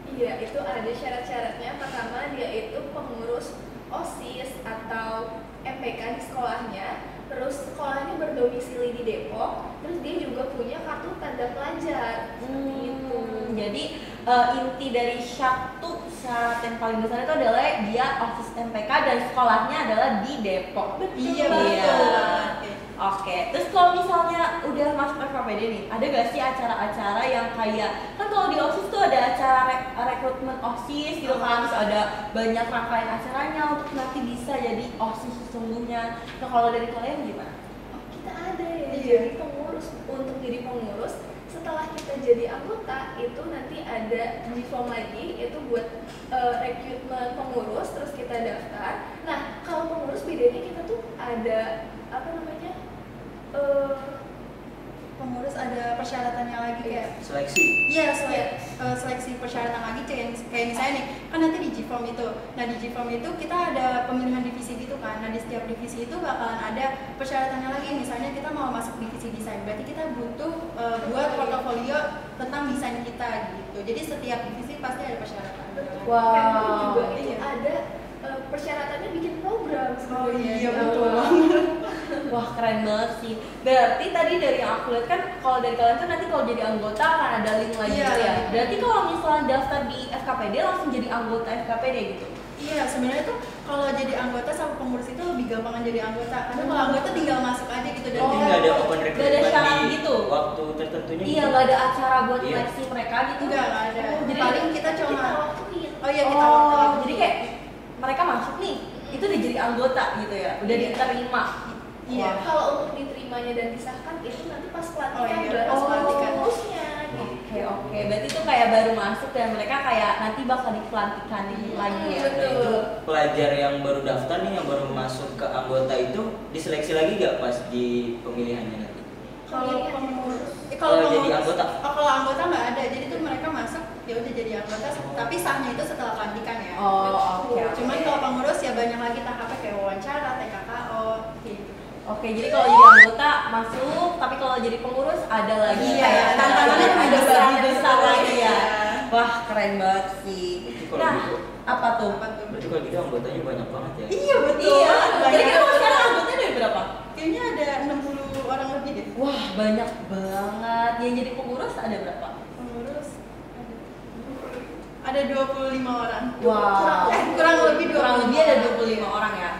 Iya, itu ada syarat-syaratnya. Pertama, dia itu pengurus OSIS atau MPK di sekolahnya. Terus sekolahnya berdomisili di Depok. Terus dia juga punya kartu tanda pelajar. Seperti itu. Jadi inti dari syarat yang paling besar itu adalah dia OSIS MPK dan sekolahnya adalah di Depok. Iya, Iya. betul. Oke, terus kalau misalnya udah masuk FKPD nih, ada gak sih acara-acara yang kayak, kan kalau di OSIS tuh ada acara rekrutmen OSIS gitu kan, terus ada banyak rangkaian acaranya untuk nanti bisa jadi OSIS sesungguhnya. Nah kalau dari kalian gimana? Oh, kita ada ya, jadi pengurus. Untuk jadi pengurus, setelah kita jadi anggota, itu nanti ada G-form lagi, itu buat rekrutmen pengurus, terus kita daftar. Nah, kalau pengurus bedanya kita tuh ada, apa namanya, Pengurus ada persyaratannya lagi kayak Seleksi. iya seleksi persyaratan lagi kayak misalnya nih kan nanti di G-form itu. Nah di G-form itu kita ada pemilihan divisi gitu kan. Nah di setiap divisi itu bakalan ada persyaratannya lagi. Misalnya kita mau masuk divisi desain, berarti kita butuh buat portofolio tentang desain kita gitu. Jadi setiap divisi pasti ada persyaratan. Wow. Pemprov juga itu Iya. ada persyaratannya bikin program Oh sebenarnya. iya betul. Wah keren banget sih. Berarti tadi dari yang aku lihat kan kalau dari kalian tuh nanti kalau jadi anggota akan ada link lagi Iya, gitu ya. link. Berarti kalau misalnya daftar di FKPD langsung jadi anggota FKPD gitu. Iya, sebenarnya tuh kalau jadi anggota sama pengurus itu lebih gampangan jadi anggota. Karena kalau anggota tinggal masuk aja gitu dan Oh. Jadi nggak ada open Nggak ada recruitment syarat di gitu? waktu tertentunya. Iya, gitu? nggak ada acara buat Iya. seleksi mereka gitu. enggak ada. Jadi Paling kita Kita cuma waktuin. oh iya kita oh, waktuin. jadi kayak mereka masuk nih, itu udah jadi anggota gitu ya, udah Iya. diterima. Iya. Kalau untuk diterimanya dan disahkan itu nanti pas pelatihan Oh iya, baru pas pelatihan. pengurusnya. Oke, berarti itu kayak baru masuk dan mereka kayak nanti bakal dipelantikan lagi ya. Betul. Itu pelajar yang baru daftar nih, yang baru masuk ke anggota itu diseleksi lagi nggak pas di pemilihannya nanti? Kalau pengurus Kalau jadi anggota? kalau anggota nggak ada. Jadi tuh mereka masuk ya udah jadi anggota tapi sahnya itu setelah pelantikan ya. Oh, oke. Cuman kalau pengurus ya banyak lagi tahapnya kayak wawancara, TKKO gitu. Oke, jadi kalau jadi anggota masuk, tapi kalau jadi pengurus ada lagi Iya, kayak tantangannya ada lebih besar. besar lagi ya. Iya. Wah, keren banget sih. Berarti kalau Nah, gitu, apa tuh? Apa tuh? berarti kalau gitu anggotanya banyak banget ya? Iya betul. Iya, Banyak. kira-kira kalau sekarang anggotanya ada berapa? Kayaknya ada 60 orang lebih deh. Wah, banyak banget. Yang jadi pengurus ada berapa? Pengurus ada 25 orang. Wow. Kurang lebih 25 Kurang lebih ada orang. 25 orang ya.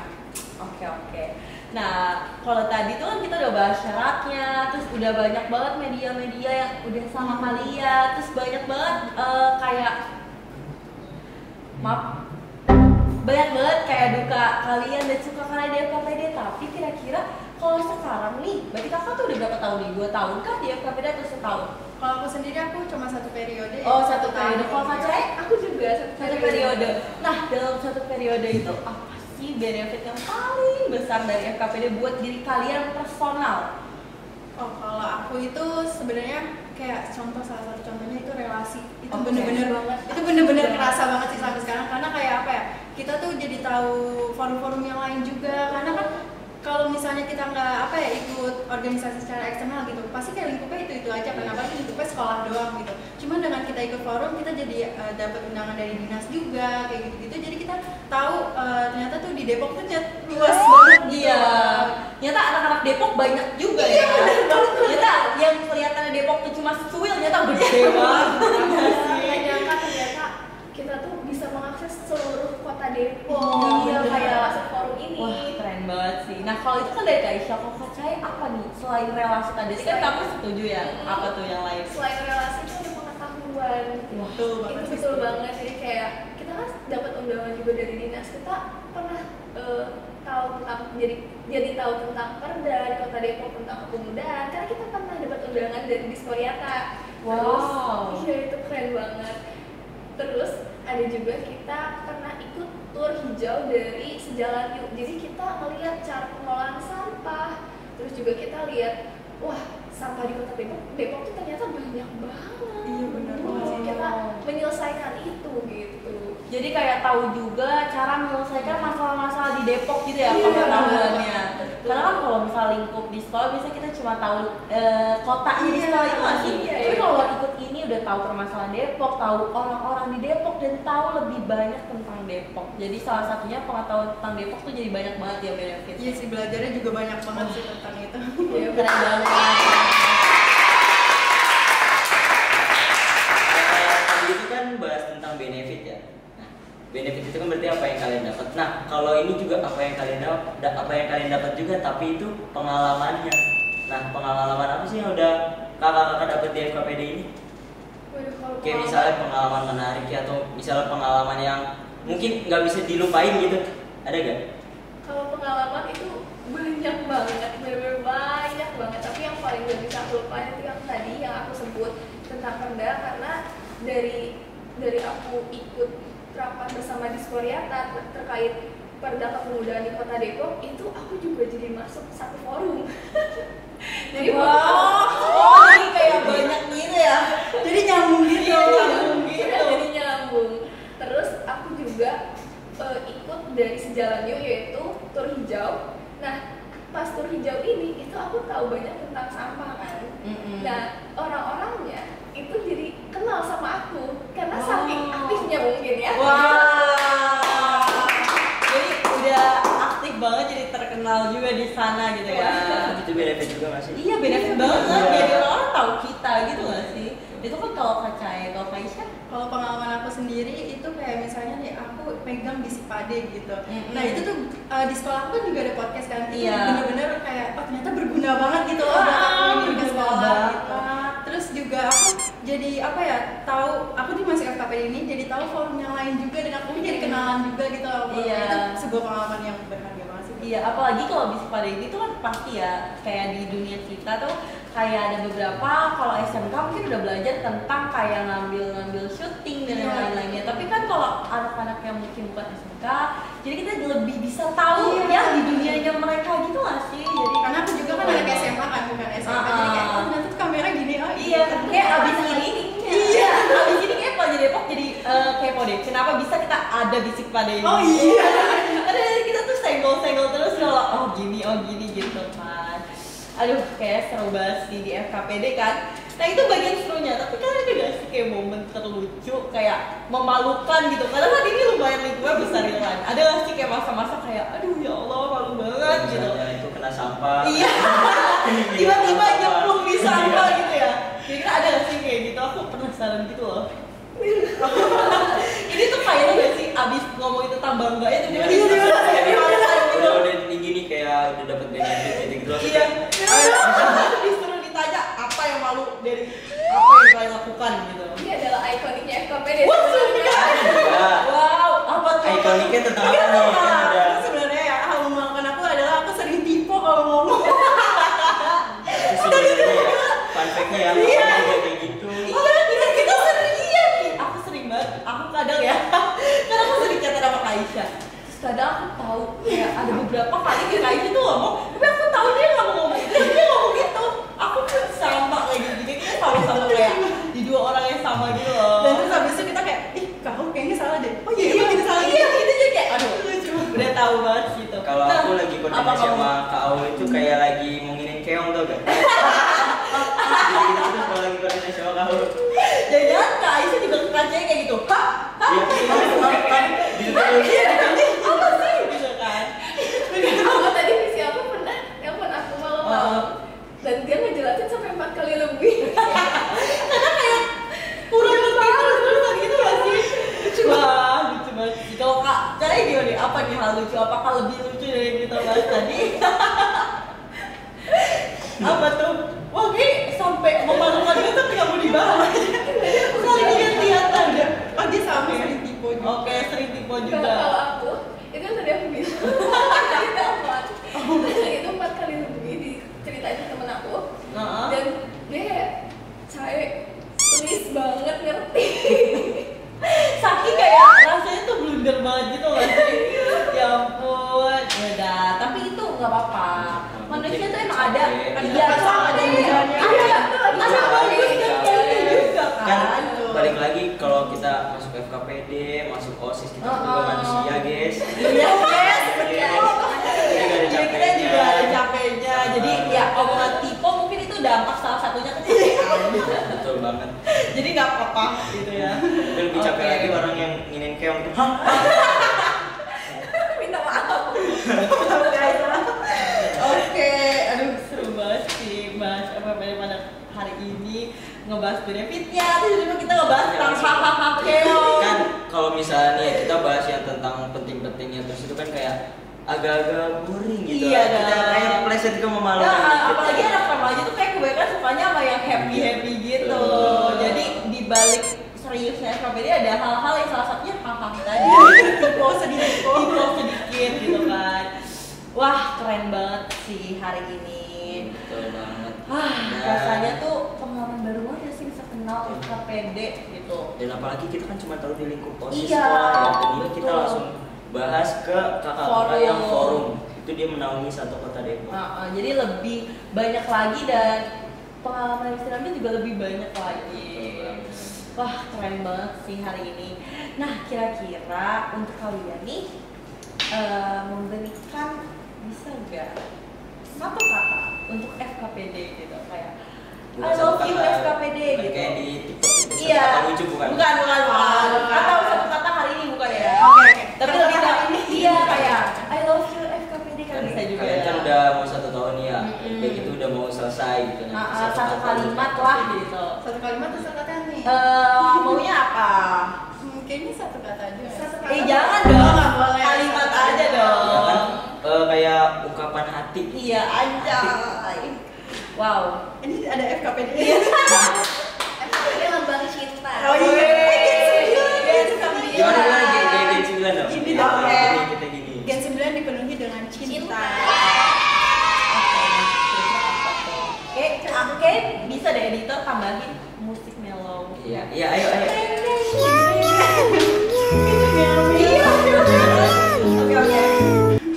Oke. Nah, kalau tadi tuh kan kita udah bahas syaratnya, terus udah banyak banget media-media yang udah sama kalian, terus banyak banget kayak maaf, banyak banget kayak duka kalian dan suka kalian di FKPD. Tapi kira-kira kalau sekarang nih, berarti kakak tuh udah berapa tahun nih? 2 tahun kah di FKPD atau setahun? Kalau aku sendiri aku cuma satu periode. ya. Oh, satu periode. Kalau Kak Cai? Aku juga Satu periode. Nah, dalam satu periode itu apa sih benefit yang paling besar dari FKPD buat diri kalian personal? Oh, kalau aku itu sebenarnya kayak contoh salah satu contohnya itu relasi. Itu Oke. bener-bener banget. Itu bener-bener kerasa banget sih sampai sekarang karena kayak apa ya? Kita tuh jadi tahu forum-forum yang lain juga karena kan kalau misalnya kita nggak apa ya ikut organisasi secara eksternal gitu pasti kayak lingkupnya itu aja kan apalagi lingkupnya sekolah doang gitu cuman dengan kita ikut forum kita jadi dapat undangan dari dinas juga kayak gitu jadi kita tahu ternyata tuh di Depok tuh luas banget gitu. Iya. Ternyata anak-anak Depok banyak juga ya. Ternyata yang kelihatannya Depok tuh cuma secuil, ternyata gede banget. nggak nyangka ternyata kita tuh bisa mengakses seluruh kota Depok. Iya, kayak- masuk forum ini. Wah, keren banget sih. Nah, kalau itu kan dari Kak Isya, kalau Kak Cai apa nih? Selain relasi tadi, kan kamu setuju ya? Apa tuh yang lain? Selain relasi itu ada pengetahuan. Betul banget Itu sih. betul banget. Jadi kayak kita kan dapat undangan juga dari dinas. Kita pernah tahu tentang jadi tahu tentang Perda di Kota Depok tentang kepemudaan karena kita pernah dapat undangan dari Disporiata. Terus, Wow. iya itu keren banget. Terus ada juga kita pernah ikut tur hijau dari Sejalan Yuk. Jadi kita melihat cara pengelolaan sampah. Terus juga kita lihat, wah sampah di Kota Depok tuh ternyata banyak banget. Iya, benar banget sih. Kita menyelesaikan itu gitu. Jadi kayak tahu juga cara menyelesaikan masalah-masalah di Depok gitu ya Iya. pengetahuannya. Karena kan kalau misal lingkup di sekolah biasanya kita cuma tahu kotanya di sekolah itu masih. Iya, Tapi iya. kalau ikut ini udah tahu permasalahan Depok, tahu orang-orang di Depok dan tahu lebih banyak tentang Depok. Jadi salah satunya pengetahuan tentang Depok tuh jadi banyak banget ya benefit. Iya sih belajarnya juga banyak banget sih tentang itu. Iya, keren banget. Tadi itu kan bahas tentang benefit ya. Nah, benefit itu kan berarti apa yang kalian dapat. Nah, kalau ini juga apa yang kalian dapat juga, tapi itu pengalamannya. Nah, pengalaman apa sih yang udah kakak-kakak dapat di FKPD ini? Waduh, kalau Kayak misalnya pengalaman menarik ya, atau misalnya pengalaman yang mungkin nggak bisa dilupain gitu, ada gak? kalau pengalaman itu banyak banget, bener-bener banyak banget. Tapi yang paling gak bisa aku lupain itu yang tadi yang aku sebut tentang Perda, karena dari aku ikut rapat bersama Disporiata terkait Perda Kepemudaan di Kota Depok, itu aku juga jadi masuk satu forum. Jadi Ini kayak banyak gitu ya. Jadi nyambung gitu. jadi nyambung. Terus aku juga ikut dari Sejalan Yuk, yaitu tur hijau. Nah, pas tur hijau ini itu aku tahu banyak tentang sampah kan. Nah, orang-orangnya itu jadi kenal sama aku karena saking aktifnya mungkin ya. Wah. Jadi udah aktif banget, jadi terkenal juga di sana gitu ya. Itu benefit juga masih. Iya, benefit banget. Iya. Jadi orang tahu kita gitu nggak sih? Itu kan kalau Kak Cahaya, kalau Kak Isya? Kalau pengalaman aku sendiri itu kayak misalnya nih aku pegang di Sipade gitu. Nah itu tuh di sekolah aku kan juga ada podcast kan. Itu Iya. bener-bener kayak ternyata berguna banget gitu loh buat aku ini ke berguna sekolah banget. gitu. Terus juga aku jadi apa ya, tahu aku di masuk FKPD ini jadi tahu forum yang lain juga, dan aku jadi kenalan juga gitu loh. Iya. Itu sebuah pengalaman yang berharga banget sih. Iya, apalagi kalau di Sipade ini tuh kan pasti ya, kayak di dunia kita tuh kayak ada beberapa, kalau SMK mungkin udah belajar tentang kayak ngambil syuting dan yang lain-lainnya. Tapi kan kalau anak-anak yang mungkin bukan SMK, jadi kita lebih bisa tahu ya di dunianya mereka gitu nggak sih? Jadi Karena aku juga kan anak SMA kan, bukan SMK, jadi kayak oh ternyata tuh kamera gini, oh iya, kayak abis ini iya, abis ini kayak Pelajar Depok jadi kepo deh. Kenapa bisa kita ada di Sipade ini? Oh iya. Karena kita tuh senggol-senggol terus kalau oh gini gitu kan. Aduh, kayak seru banget sih di FKPD kan. Nah itu bagian serunya, tapi kan ada gak sih kayak momen terlucu, kayak memalukan gitu. Karena kan ini lumayan lingkungan besar gitu kan. Ada gak sih kayak masa-masa kayak aduh ya Allah malu banget gitu. Misalnya itu kena sampah. Iya, tiba-tiba nyemplung di sampah gitu ya. Kira-kira ada gak sih kayak gitu? Aku penasaran gitu loh. Ini tuh kayaknya gak sih abis ngomongin tentang bangga itu Udah tinggi nih, kayak udah dapet benefit gitu. Iya. Disuruh ditanya apa yang malu dari apa yang kalian lakukan gitu. Ini adalah ikoniknya FKPD. Juga. Wow, apa tuh? Ikoniknya tentang apa nih? Kan ada. Itu sebenarnya ya hal memalukan aku adalah aku sering tipe kalau ngomong. Itu sebenarnya ya, fun fact-nya ya, Iya. aku juga kayak gitu. Iya, kita sering iya nih. Aku sering banget. Aku kadang ya, karena aku sering catat sama Kak Isya. Terus kadang aku tahu kayak ada beberapa kali Kak Isya tuh ngomong, tapi aku tahu dia nggak mau ngomong itu, dia ngomong gitu. Aku pun sama kayak gitu, kita sama-sama kayak di dua orang yang sama gitu loh. Dan terus habis itu kita kayak, ih kamu kayaknya salah deh. Oh iya, Iya, kita salah. iya, gitu jadi kayak aduh, Lucu. udah tahu banget gitu. Kalau Nah, aku lagi apa koordinasi kamu? sama Kak Aul itu kayak lagi ngomongin keong, tau gak? Jadi gitu tuh kalau lagi koordinasi sama Kak Aul. Jangan-jangan Kak Aisyah juga kacanya kayak gitu. Hah? Hah? Iya, kan gitu terus. Iya, apa sih? Gitu kan. Aku tadi visi aku pernah nelfon aku malam-malam dan dia ngejelasin sampai 4 kali lebih. Karena kayak kurang lebih terus-terusan gitu gak sih? Lucu banget, lucu banget. Kalau Kak, caranya gimana nih? Apa nih hal lucu? Apakah lebih lucu dari yang kita bahas tadi? Apa tuh? Wah, kayak sampai memalukan gitu tapi gak mau dibahas. Kali lihat-lihat aja. Oh dia sama sering tipe juga. Oke, sering tipe Kalau juga. aku itu yang tadi aku bilang tadi telepon itu 4 kali lebih diceritain ke temen aku Heeh. dan dia kayak saya tulis banget ngerti. Saking kayak rasanya tuh blunder banget gitu loh sih. Ya ampun, udah. Tapi itu nggak apa-apa. Manusia tuh emang ada, iya, ada hujannya. ada bagusnya kayak gitu juga Kan kan. balik lagi kalau kita masuk FKPD, masuk OSIS, kita juga manusia, guys. Iya, guys. Jadi nggak ada Ya, kita juga ada capeknya. Jadi ya omongan tipe mungkin itu dampak salah satunya kecapean. Betul banget. Jadi nggak apa-apa gitu ya. Tapi lebih capek Oke. lagi orang yang nginin keong tuh. Hah? Minta maaf. Oke, aduh seru banget sih bahas FKPD pada hari ini, ngebahas benefitnya, terus kita ngebahas tentang hal-hal keong. Kan kalau misalnya nih kita bahas yang tentang penting-pentingnya, terus itu kan kayak agak-agak boring gitu. Iya, Kita kan. kayak pleset ke memalukan. Nah, dikit. apalagi anak remaja tuh kayak kebanyakan sukanya sama yang happy gitu. Jadi di balik seriusnya FKPD ada hal-hal yang salah satunya hahaha tadi. Tipe sedikit gitu kan. Wah, keren banget sih hari ini. Betul banget. Ah, rasanya tuh pengalaman baru banget ya sih bisa kenal FKPD gitu. Dan apalagi kita kan cuma tahu di lingkup OSIS Iya, sekolah ya. Dan ini kita betul. langsung bahas ke kakak-kakak yang forum. Itu dia menaungi satu kota Depok. Jadi lebih banyak lagi dan pengalaman yang diambil juga lebih banyak lagi. Wah, keren banget sih hari ini. Nah, kira-kira untuk kalian nih memberikan bisa nggak satu kata untuk FKPD gitu kayak I love you FKPD gitu. Kayak di TikTok itu Iya. kata lucu bukan? Bukan. Atau satu kata hari ini bukan ya? Oke. Tapi lebih ke ini iya kayak I love you FKPD kan bisa juga. Kalian kan ya. udah mau 1 tahun ya, kayak gitu udah mau selesai gitu. Satu kalimat lah gitu. Satu kalimat atau satu kata nih? Maunya apa? Kayaknya satu kata aja. Jangan dong. Nggak boleh. Kalimat aja dong. Ya kan, kayak ungkapan hati. Iya, anjay. Wow. Ini ada FKPD. FKPD lambang cinta. Oh iya. Gimana Gen 9 dong? Gini Ya, dong, ya. kita gini. Gen 9 dipenuhi dengan cinta. Oke, bisa deh editor tambahin musik mellow. Iya, ayo. Oke.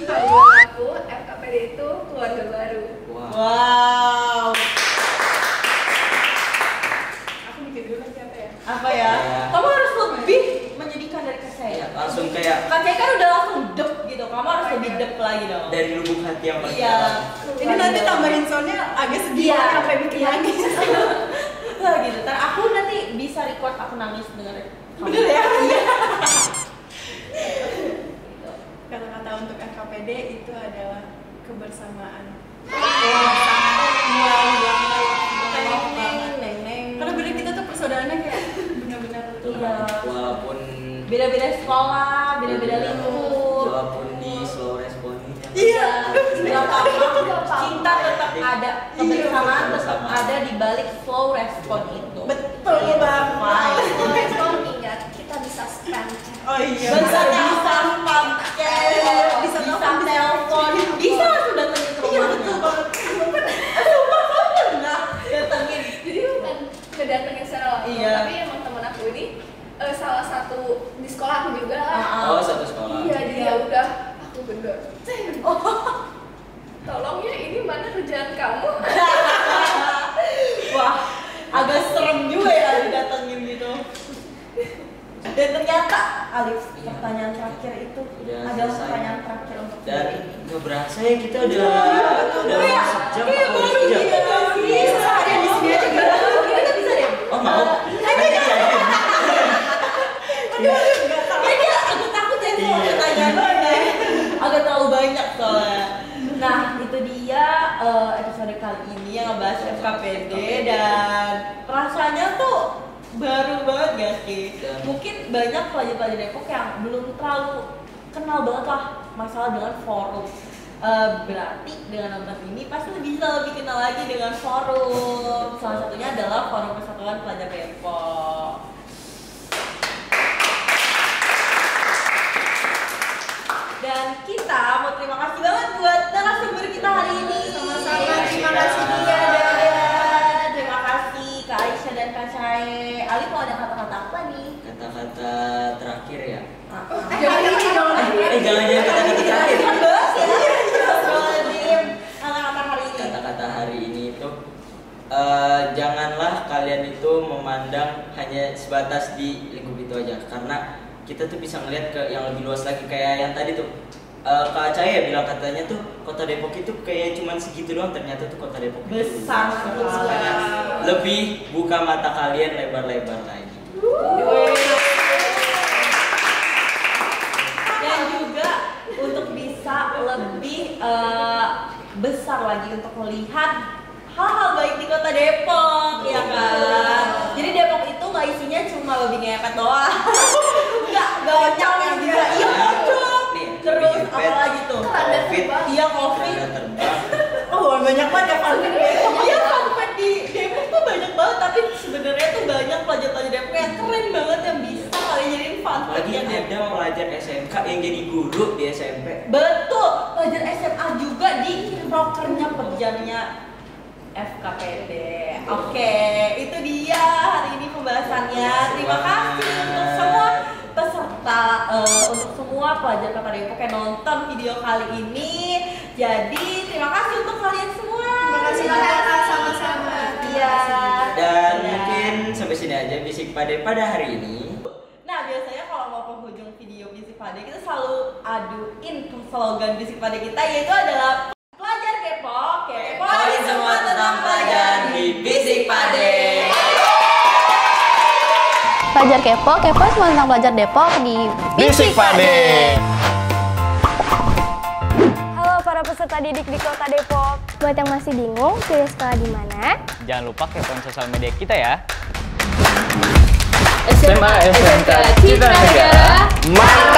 Kalau buat aku, FKPD itu keluarga baru. Wah. Wow. Aku mikir dulu lagi apa ya? Apa ya? Ya. Kamu harus lebih menyedihkan dari Kak Ya, saya. langsung kayak Kak saya kan udah langsung dep gitu. Kamu harus lebih dep lagi dong. dari lubuk hati yang paling Iya. dalam. Ini nanti tambahin soundnya agak sedih Iya. sampai bikin nangis. Lah gitu. Ntar aku nanti bisa record aku nangis dengan kamu. Bener ya? Iya. Kata-kata untuk FKPD itu adalah kebersamaan. Karena bener kita tuh persaudaraannya kayak benar-benar Iya. Walaupun Beda-beda sekolah, beda-beda lingkup. walaupun di slow responnya. Iya. Gak apa-apa, cinta tetap ada, kebersamaan Iya. tetap ada di balik slow respon itu. Betul It's banget. fine. Respon ingat, kita bisa spam chat. Oh iya. Bisa pakai, bisa telepon, bisa langsung datengin ke Iya rumahnya. betul banget. Sumpah kamu pernah datengin. Jadi bukan kedatengin secara langsung, Iya. tapi emang temen aku ini salah satu di sekolah aku juga lah. Oh, satu sekolah. Iya, jadi ya udah aku bener. Tolong ya, ini mana kerjaan kamu? Wah, agak serem juga ya didatengin gitu. Dan ternyata Alif, pertanyaan terakhir itu Udah adalah selesai. pertanyaan terakhir untuk Dan hari ini. gak berasa ya kita udah Kayak sejam kayak atau baru 2 jam. gitu gak sih? Seharian di sini aja gak Kita bisa deh. Oh mau? Kayaknya aku takut ya sama Iya. pertanyaannya. Agak terlalu banyak soalnya. Nah, itu dia episode kali ini yang ngebahas FKPD dan rasanya tuh baru banget gak sih? Mungkin banyak pelajar-pelajar Depok yang belum terlalu kenal banget lah masalah dengan forum. Berarti dengan nonton ini pasti bisa lebih kenal lagi dengan forum. Salah satunya adalah Forum Persatuan Pelajar Depok. Dan kita mau terima kasih banget buat narasumber kita hari ini. Sama-sama, terima Iya. kasih Iya, dan terima kasih Kak Aisyah dan Kak Cae. Ali mau ada kata-kata apa nih? Kata-kata terakhir ya. Jangan ini dong. Jangan kata-kata terakhir. Kan bahas ya. Astagfirullahaladzim. Kata-kata hari ini. Kata-kata hari ini itu janganlah kalian itu memandang hanya sebatas di lingkup itu aja, karena kita tuh bisa ngeliat ke yang lebih luas lagi. Kayak yang tadi tuh Kak Cahaya bilang katanya tuh kota Depok itu kayak cuman segitu doang, ternyata tuh kota Depok itu Besar sekali. Makanya lebih buka mata kalian lebar-lebar lagi. Dan juga untuk bisa lebih besar lagi untuk melihat hal-hal baik di kota Depok, ya kan? Jadi Depok itu nggak isinya cuma babi ngepet doang. Nggak banyak yang bisa. Iya, Nih, terus babi apa ngepet. lagi tuh? Ntar ada Cuman ya fun fact Depok, ya fun fact di Depok tuh banyak banget, tapi sebenarnya tuh banyak pelajar-pelajar Depok yang keren banget yang bisa kalian jadiin fun fact. Lagi ada pelajar SMK yang jadi guru di SMP. Betul, pelajar SMA juga di prokernya pejamnya FKPD. Oke, itu dia hari ini pembahasannya. Terima kasih untuk semua peserta, untuk semua pelajar Kota Depok yang nonton video kali ini. Jadi terima kasih untuk kalian semua. Terima kasih banyak, sama-sama. Iya. Dan Iya. mungkin sampai sini aja Bisik Pade pada hari ini. Nah, biasanya kalau mau penghujung video Bisik Pade, kita selalu aduin slogan Bisik Pade kita, yaitu adalah pelajar Depok, Kepoin semua tentang pelajaran di Bisik Pade. Pelajar kepo semua tentang pelajar Depok di Bisik Pade. Halo para peserta didik di Kota Depok. Buat yang masih bingung pilih sekolah di mana, Jangan lupa kepoin sosial media kita ya. SMA SMK Citra Negara. Mantap!